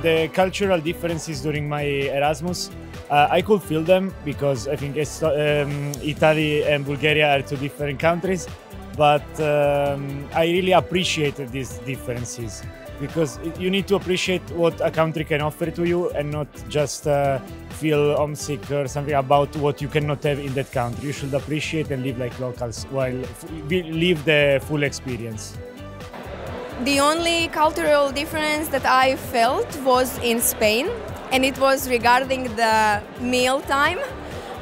the cultural differences during my Erasmus, I could feel them because I think Italy and Bulgaria are two different countries, but I really appreciated these differences because you need to appreciate what a country can offer to you and not just feel homesick or something about what you cannot have in that country. You should appreciate and live like locals while live the full experience. The only cultural difference that I felt was in Spain, and it was regarding the meal time,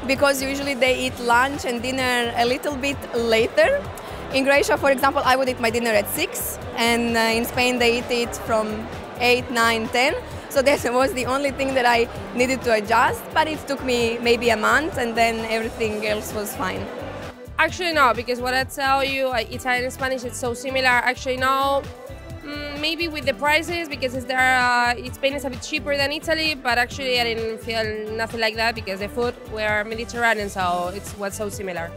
because usually they eat lunch and dinner a little bit later. In Croatia, for example, I would eat my dinner at 6, and in Spain they eat it from 8, 9, 10. So that was the only thing that I needed to adjust, but it took me maybe a month and then everything else was fine. Actually no, because what I tell you, Italian and Spanish, it's so similar. Actually no, maybe with the prices, because Spain is a bit cheaper than Italy, but actually I didn't feel nothing like that because the food were Mediterranean, so it was so similar.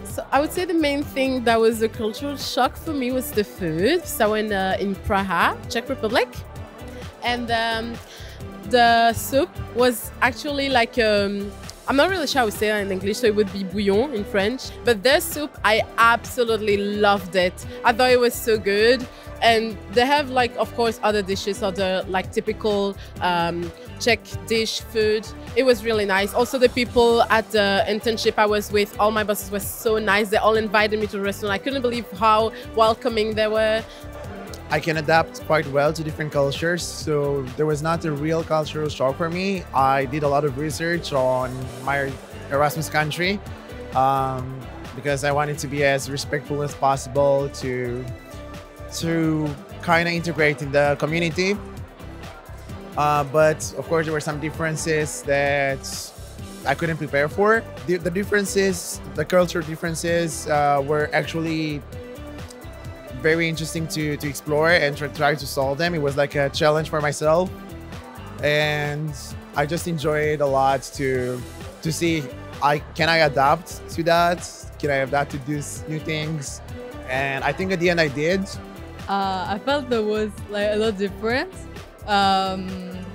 So I would say the main thing that was a cultural shock for me was the food. So in Prague, Czech Republic, and the soup was actually like I'm not really sure how to say that in English, so it would be bouillon in French. But their soup, I absolutely loved it. I thought it was so good. And they have, like, of course, other dishes, other like typical Czech dish food. It was really nice. Also, the people at the internship I was with, all my bosses were so nice. They all invited me to the restaurant. I couldn't believe how welcoming they were. I can adapt quite well to different cultures, so there was not a real cultural shock for me. I did a lot of research on my Erasmus country because I wanted to be as respectful as possible to kind of integrate in the community. But of course, there were some differences that I couldn't prepare for. The differences, the cultural differences were actually very interesting to explore and try to solve them. It was like a challenge for myself, and I just enjoyed a lot to see can I adapt to that? Can I adapt to these new things? And I think at the end I did. I felt there was like a lot different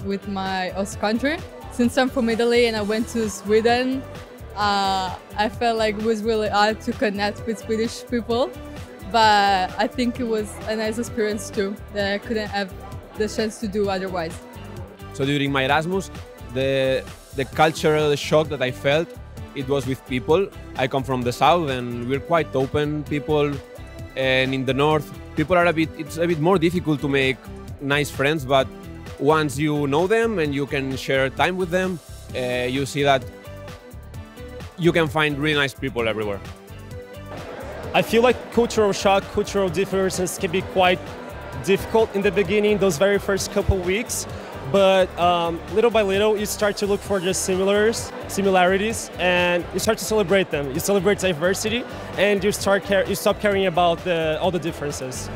with my host country. Since I'm from Italy and I went to Sweden, I felt like it was really hard to connect with Swedish people. But I think it was a nice experience too, that I couldn't have the chance to do otherwise. So during my Erasmus, the cultural shock that I felt, it was with people. I come from the south and we're quite open people. And in the north, people are it's a bit more difficult to make nice friends, but once you know them and you can share time with them, you see that you can find really nice people everywhere. I feel like cultural shock, cultural differences can be quite difficult in the beginning, those very first couple weeks. But little by little, you start to look for the similarities, and you start to celebrate them. You celebrate diversity, and you stop caring about all the differences.